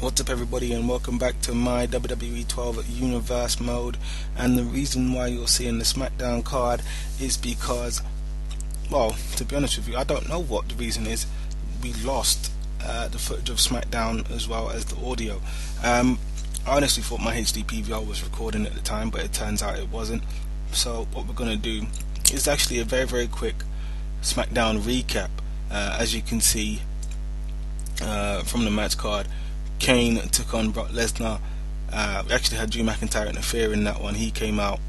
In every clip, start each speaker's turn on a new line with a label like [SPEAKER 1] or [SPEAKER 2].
[SPEAKER 1] What's up everybody, and welcome back to my WWE 12 Universe mode. And the reason why you're seeing the SmackDown card is because, well, to be honest with you, I don't know what the reason is. We lost the footage of SmackDown as well as the audio. I honestly thought my HD PVR was recording at the time, but it turns out it wasn't. So what we're going to do is actually a very quick SmackDown recap. As you can see from the match card, Kane took on Brock Lesnar. We actually had Drew McIntyre interfere in that one. He came out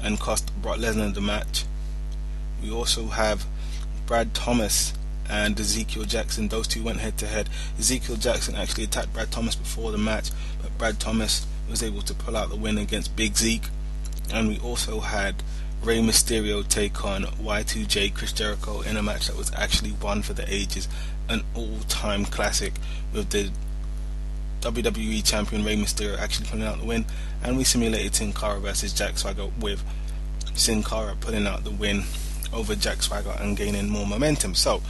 [SPEAKER 1] and cost Brock Lesnar the match. We also have Brad Thomas and Ezekiel Jackson. Those two went head to head. Ezekiel Jackson actually attacked Brad Thomas before the match, but Brad Thomas was able to pull out the win against Big Zeke. And we also had Rey Mysterio take on Y2J Chris Jericho in a match that was actually one for the ages, an all-time classic, with the WWE champion Rey Mysterio actually pulling out the win. And we simulated Sin Cara versus Jack Swagger, with Sin Cara pulling out the win over Jack Swagger and gaining more momentum. So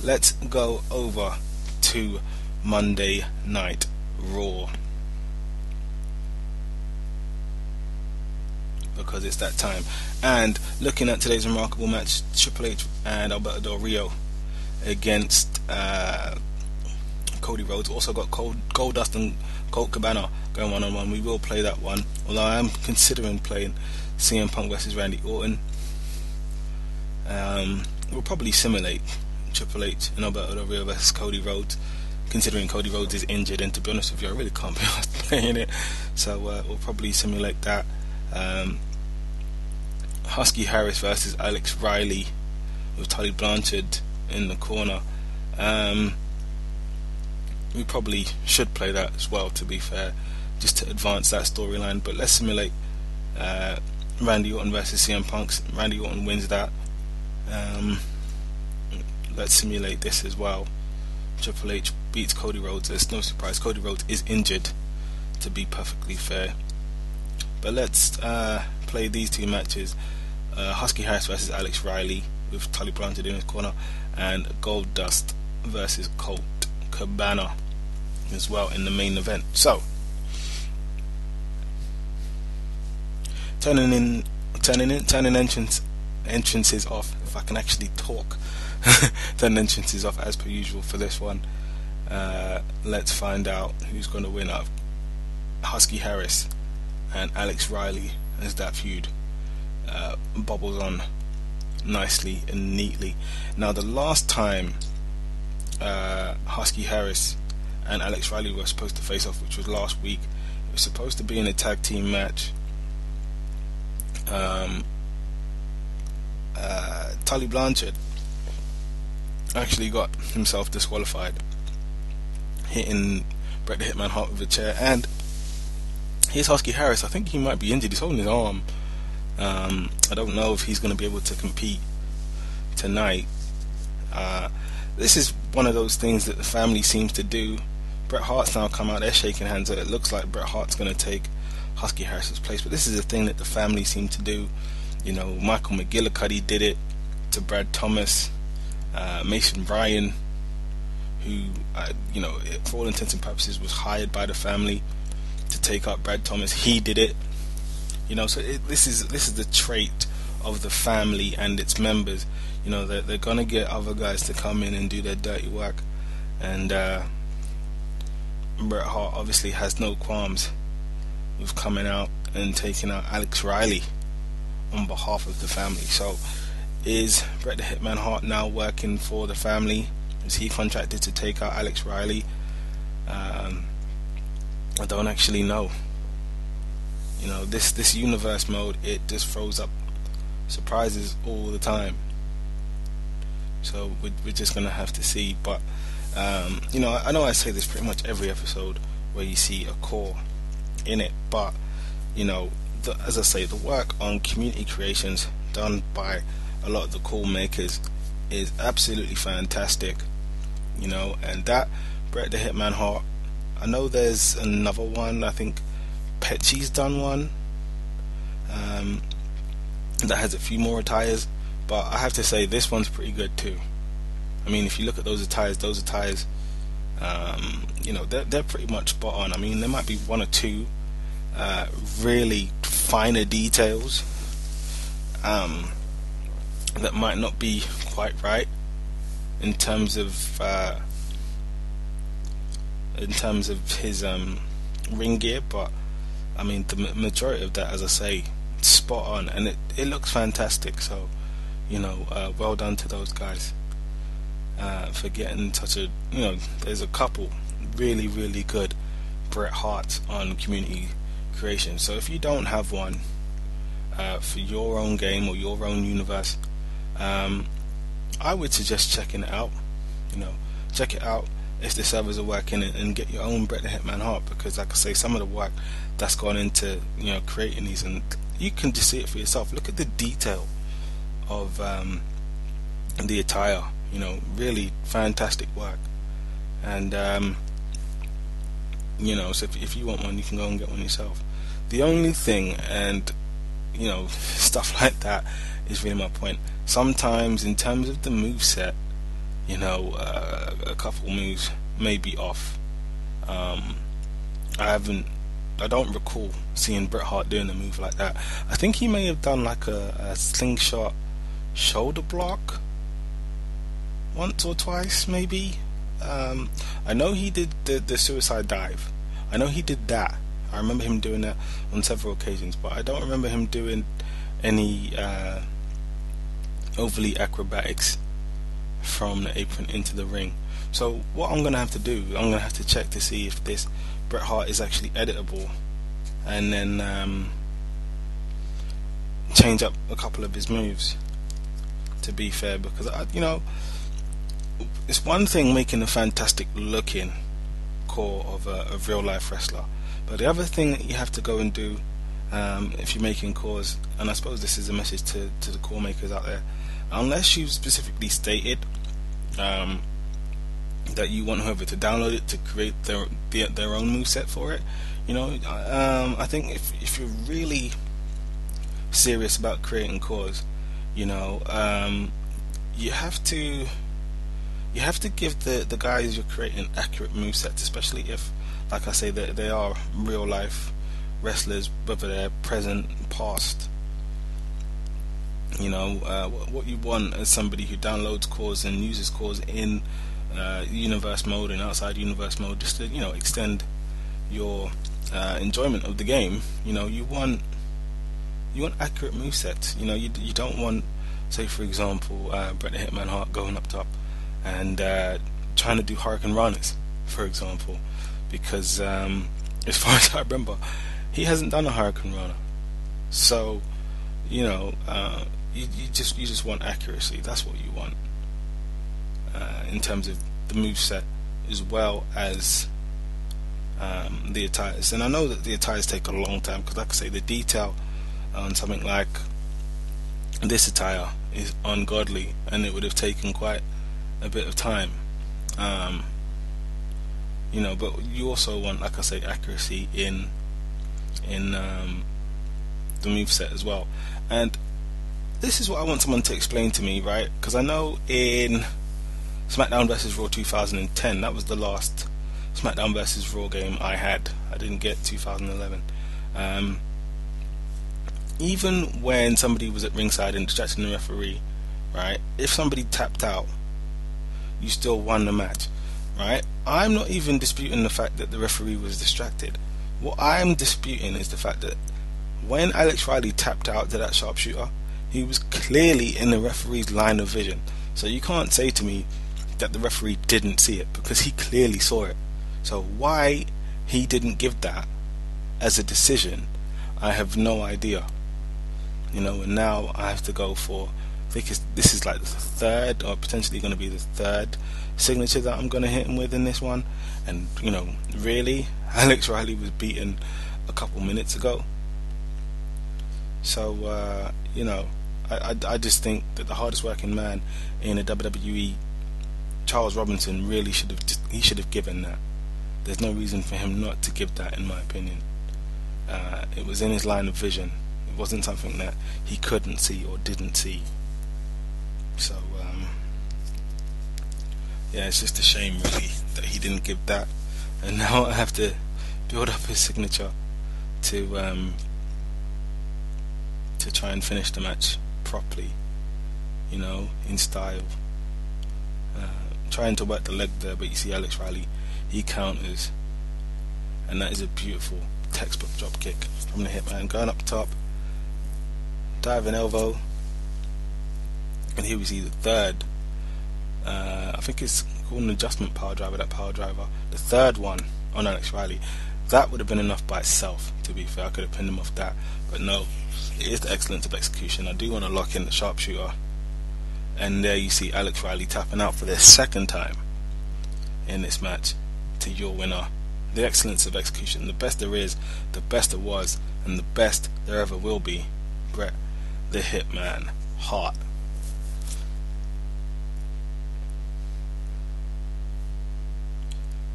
[SPEAKER 1] let's go over to Monday Night Raw, because it's that time. And looking at today's remarkable match, Triple H and Alberto Del Rio against Cody Rhodes. Also got Goldust and Colt Cabana going one-on-one. We will play that one, although I am considering playing CM Punk versus Randy Orton. We'll probably simulate Triple H and Alberto Del Rio versus Cody Rhodes, considering Cody Rhodes is injured, and to be honest with you, I really can't be asked playing it. So we'll probably simulate that. Husky Harris versus Alex Riley with Tully Blanchard in the corner. We probably should play that as well, to be fair, just to advance that storyline. But let's simulate Randy Orton versus CM Punk. Randy Orton wins that. Let's simulate this as well. Triple H beats Cody Rhodes. There's no surprise, Cody Rhodes is injured, to be perfectly fair. But let's play these two matches. Husky Harris versus Alex Riley with Tully Blanchard in his corner, and Goldust versus Colt Cabana as well in the main event. So turning entrances off, if I can actually talk. Turning entrances off as per usual for this one. Let's find out who's going to win out of Husky Harris and Alex Riley as that feud bubbles on nicely and neatly. Now, the last time Husky Harris and Alex Riley were supposed to face off, which was last week, it was supposed to be in a tag team match. Tully Blanchard actually got himself disqualified, hitting Bret the Hitman Hart with a chair. And here's Husky Harris. I think he might be injured. He's holding his arm. I don't know if he's going to be able to compete tonight. This is one of those things that the family seems to do. Bret Hart's now come out, they're shaking hands, so it looks like Bret Hart's going to take Husky Harris's place. But this is a thing that the family seem to do. You know, Michael McGillicuddy did it to Brad Thomas. Mason Bryan, who, for all intents and purposes was hired by the family to take up Brad Thomas, he did it. You know, so this is the trait of the family and its members. You know, they're gonna get other guys to come in and do their dirty work, and Bret Hart obviously has no qualms with coming out and taking out Alex Riley on behalf of the family. So, is Bret the Hitman Hart now working for the family? Is he contracted to take out Alex Riley? I don't actually know. You know, this universe mode, it just throws up surprises all the time. So we're just gonna have to see. But you know I say this pretty much every episode where you see a core in it. But you know, as I say, the work on community creations done by a lot of the call makers is absolutely fantastic. You know, and that Bret the Hitman Hart, I know there's another one. I think Petchy's done one that has a few more attires, but I have to say this one's pretty good too. I mean, if you look at those attires they're pretty much spot on. I mean, there might be one or two really finer details that might not be quite right in terms of his ring gear, but I mean the majority of that, as I say, spot on, and it looks fantastic. So well done to those guys for getting such a there's a couple really really good Bret Harts on community creation. So if you don't have one for your own game or your own universe, I would suggest checking it out. Check it out if the servers are working, and get your own Bret the Hitman Hart, because like I say, some of the work that's gone into creating these, and you can just see it for yourself. Look at the detail of the attire, really fantastic work. And so if you want one, you can go and get one yourself. The only thing, and stuff like that is really my point. Sometimes in terms of the moveset, a couple moves may be off. I don't recall seeing Bret Hart doing a move like that. I think he may have done like a slingshot shoulder block once or twice, maybe. I know he did the suicide dive. I know he did that. I remember him doing that on several occasions, but I don't remember him doing any overly acrobatics from the apron into the ring. So what I'm gonna have to do, I'm gonna have to check to see if this Bret Hart is actually editable, and then change up a couple of his moves, to be fair, because it's one thing making a fantastic looking core of a real life wrestler, but the other thing that you have to go and do if you're making cores, and I suppose this is a message to the core makers out there, unless you've specifically stated that you want whoever to download it to create their own moveset for it, I think if you're really serious about creating cores, you have to give the guys you're creating accurate movesets, especially if, like I say, they are real life wrestlers, whether they're present, past. What you want as somebody who downloads cores and uses cores in universe mode and outside universe mode, just to extend your enjoyment of the game. You want accurate movesets. You don't want, say for example, Bret the Hitman Hart going up top and trying to do Hurricane Ranas, for example, because as far as I remember, he hasn't done a Hurricane Rana. So you just want accuracy. That's what you want in terms of the moveset, as well as the attires. And I know that the attires take a long time, because like I say, the detail on something like this attire is ungodly, and it would have taken quite a bit of time. But you also want, like I say, accuracy in the moveset as well. And this is what I want someone to explain to me, right? Because I know in SmackDown vs. Raw 2010, that was the last SmackDown vs. Raw game I had. I didn't get 2011. Even when somebody was at ringside and distracting the referee, right? If somebody tapped out, you still won the match, right? I'm not even disputing the fact that the referee was distracted. What I'm disputing is the fact that when Alex Riley tapped out to that sharpshooter, he was clearly in the referee's line of vision. So you can't say to me that the referee didn't see it, because he clearly saw it. So why he didn't give that as a decision, I have no idea. And now I have to go for, I think this is like the third, or potentially going to be the third signature that I'm going to hit him with in this one. And really, Alex Riley was beaten a couple minutes ago. So I just think that the hardest working man in the WWE, Charles Robinson, really should have given that. There's no reason for him not to give that, in my opinion. It was in his line of vision. It wasn't something that he couldn't see or didn't see. So it's just a shame really that he didn't give that and now I have to build up his signature to try and finish the match properly, in style. Trying to work the leg there, but you see Alex Riley, he counters, and that is a beautiful textbook drop kick from the Hitman, going up top, diving elbow, and here we see the third. I think it's called an adjustment power driver. That power driver, the third one on Alex Riley, that would have been enough by itself. To be fair, I could have pinned him off that, but no, it is the excellence of execution. I do want to lock in the sharpshooter. And there you see Alex Riley tapping out for the second time in this match to your winner. The excellence of execution, the best there is, the best there was, and the best there ever will be. Bret the Hitman Hart.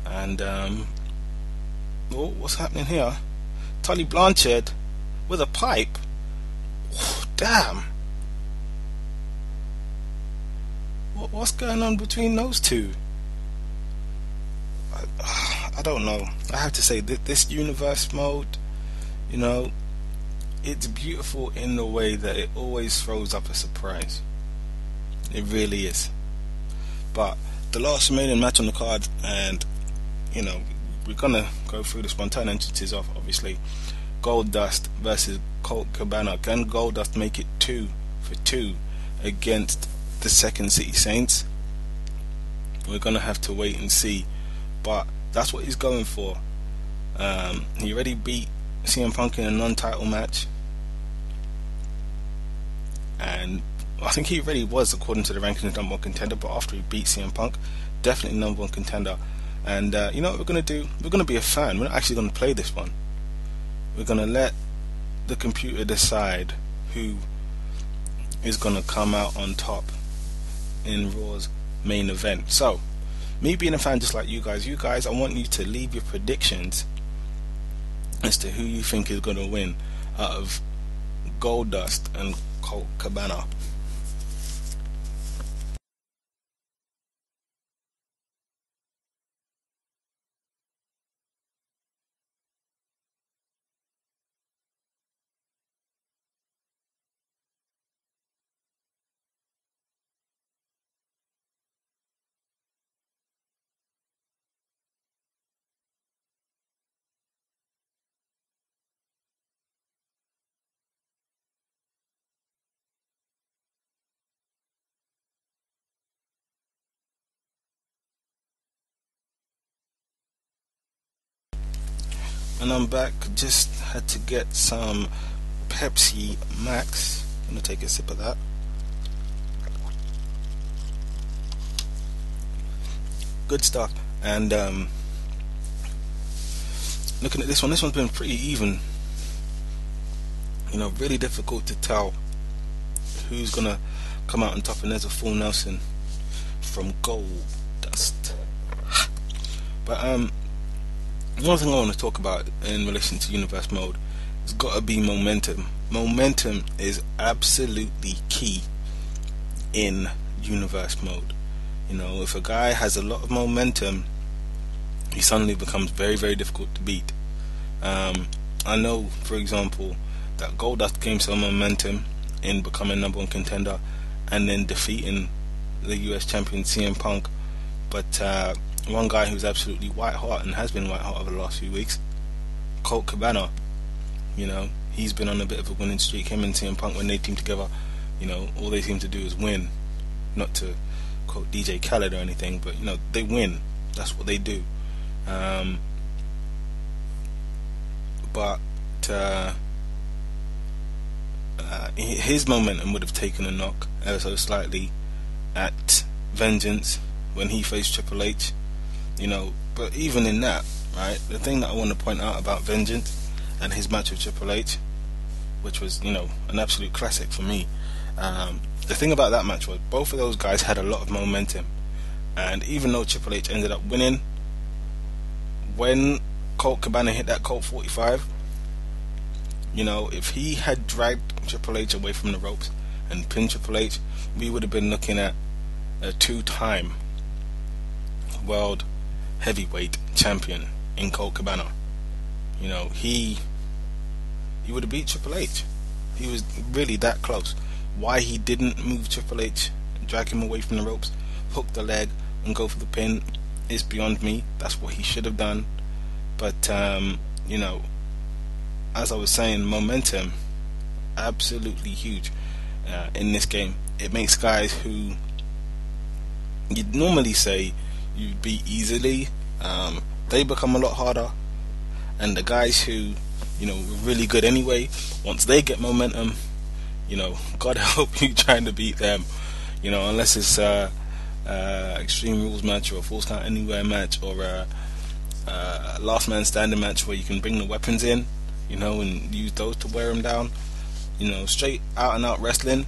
[SPEAKER 1] And what's happening here? Tully Blanchard with a pipe. Damn. What's going on between those two? I don't know. I have to say that this universe mode, it's beautiful in the way that it always throws up a surprise. It really is. But the last remaining match on the card, and we're gonna go through the spontaneous entrances off. Obviously, Goldust versus Colt Cabana. Can Goldust make it 2-for-2 against the Second City Saints? We're gonna have to wait and see, but that's what he's going for. He already beat CM Punk in a non-title match, and I think he already was, according to the rankings, number one contender. But after he beat CM Punk, definitely number one contender. And you know what we're gonna do? We're gonna be a fan. We're not actually gonna play this one. We're gonna let the computer decide who is gonna come out on top in Raw's main event. So, me being a fan just like you guys, I want you to leave your predictions as to who you think is going to win out of Goldust and Colt Cabana. And I'm back. Just had to get some Pepsi Max. I'm gonna take a sip of that. Good stuff. And looking at this one's been pretty even. Really difficult to tell who's gonna come out on top. And there's a full Nelson from Goldust. But one thing I want to talk about in relation to Universe Mode has got to be momentum. Momentum is absolutely key in Universe Mode. If a guy has a lot of momentum, he suddenly becomes very, very difficult to beat. I know, for example, that Goldust gained some momentum in becoming number one contender and then defeating the US champion CM Punk. But one guy who's absolutely white hot and has been white hot over the last few weeks, Colt Cabana, he's been on a bit of a winning streak. Him and CM Punk, when they team together, all they seem to do is win. Not to quote DJ Khaled or anything, but they win. That's what they do. But his momentum would have taken a knock ever so slightly at Vengeance when he faced Triple H. But even in that, right, the thing that I want to point out about Vengeance and his match with Triple H, which was, an absolute classic for me, the thing about that match was both of those guys had a lot of momentum, and even though Triple H ended up winning, when Colt Cabana hit that Colt 45, if he had dragged Triple H away from the ropes and pinned Triple H, we would have been looking at a two-time world heavyweight champion in Colt Cabana. You know, he would have beat Triple H. He was really that close. Why he didn't move Triple H, drag him away from the ropes, hook the leg, and go for the pin is beyond me. That's what he should have done. But you know, as I was saying, momentum absolutely huge in this game. It makes guys who you'd normally say you'd beat easily, they become a lot harder, and the guys who, you know, were really good anyway, once they get momentum, you know, God help you trying to beat them, you know, unless it's Extreme Rules match or a Falls Count Anywhere match or a Last Man Standing match where you can bring the weapons in, you know, and use those to wear them down. You know, straight out and out wrestling,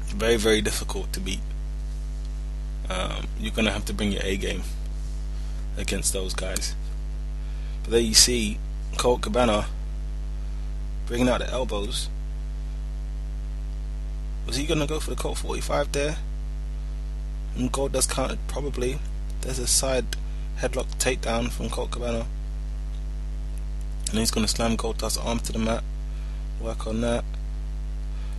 [SPEAKER 1] very, very difficult to beat. You're gonna have to bring your A game against those guys. But there you see Colt Cabana bringing out the elbows. Was he gonna go for the Colt 45 there? And Goldust counted probably. There's a side headlock takedown from Colt Cabana, and he's gonna slam Goldust's arm to the mat. Work on that.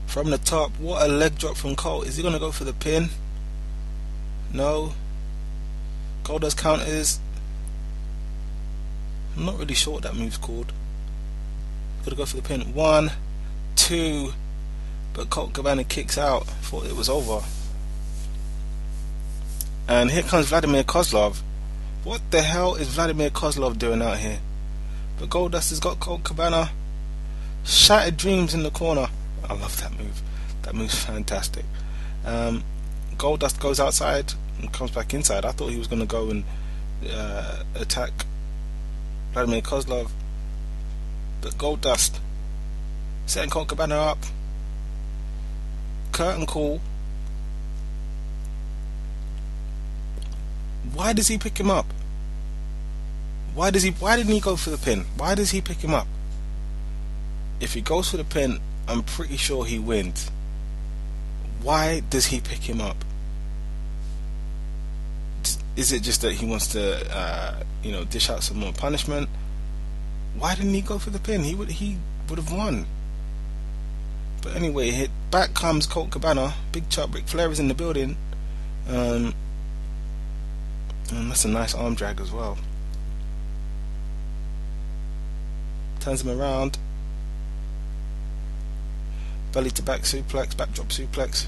[SPEAKER 1] From the top, what a leg drop from Colt. Is he gonna go for the pin? No. Goldust counters. I'm not really sure what that move's called. Gotta go for the pin. 1, 2, but Colt Cabana kicks out. Thought it was over. And here comes Vladimir Kozlov. What the hell is Vladimir Kozlov doing out here? But Goldust has got Colt Cabana. Shattered Dreams in the corner. I love that move. That move's fantastic. Goldust goes outside and comes back inside. I thought he was going to go and attack Vladimir Kozlov, but Goldust setting Colt Cabana up. Curtain call. Why does he pick him up? Why didn't he go for the pin? Why does he pick him up? If he goes for the pin, I'm pretty sure he wins. Why does he pick him up? Is it just that he wants to, you know, dish out some more punishment? Why didn't he go for the pin? He would have won. But anyway, back comes Colt Cabana. Big chop. Ric Flair is in the building. And that's a nice arm drag as well. Turns him around. Belly to back suplex, backdrop suplex.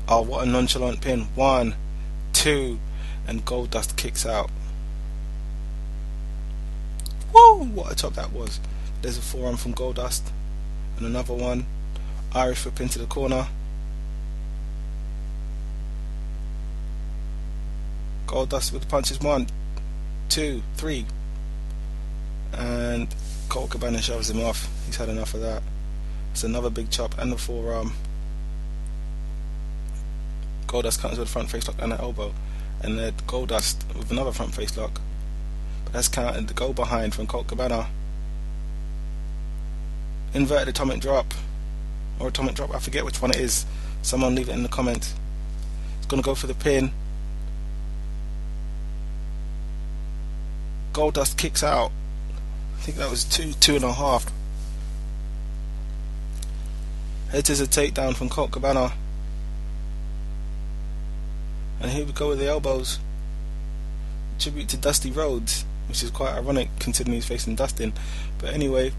[SPEAKER 1] Oh, what a nonchalant pin. 1, 2, and Goldust kicks out. Woo! What a chop that was. There's a forearm from Goldust, and another one. Irish whip into the corner. Goldust with the punches. 1, 2, 3, and Colt Cabana shoves him off. He's had enough of that. It's another big chop and the forearm. Goldust counters with a front face lock and an elbow, and then Goldust with another front face lock. But that's countered. The go behind from Colt Cabana. Inverted atomic drop, or atomic drop. I forget which one it is. Someone leave it in the comments. It's gonna go for the pin. Goldust kicks out. I think that was 2.5. Heads is a takedown from Colt Cabana. And here we go with the elbows. Tribute to Dusty Rhodes, which is quite ironic considering he's facing Dustin. But anyway,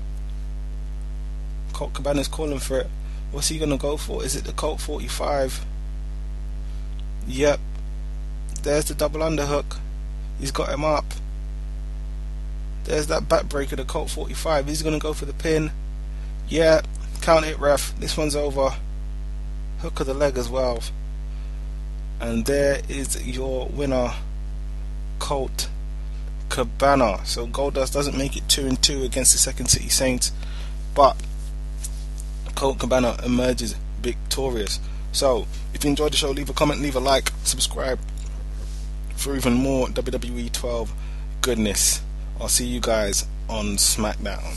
[SPEAKER 1] Colt Cabana's calling for it. What's he going to go for? Is it the Colt 45? Yep. There's the double underhook. He's got him up. There's that backbreaker, the Colt 45. He's going to go for the pin. Yeah. Count it, ref. This one's over. Hook of the leg as well. And there is your winner, Colt Cabana. So Goldust doesn't make it 2-2 against the Second City Saints, but Colt Cabana emerges victorious. So if you enjoyed the show, leave a comment, leave a like, subscribe for even more WWE 12 goodness. I'll see you guys on SmackDown.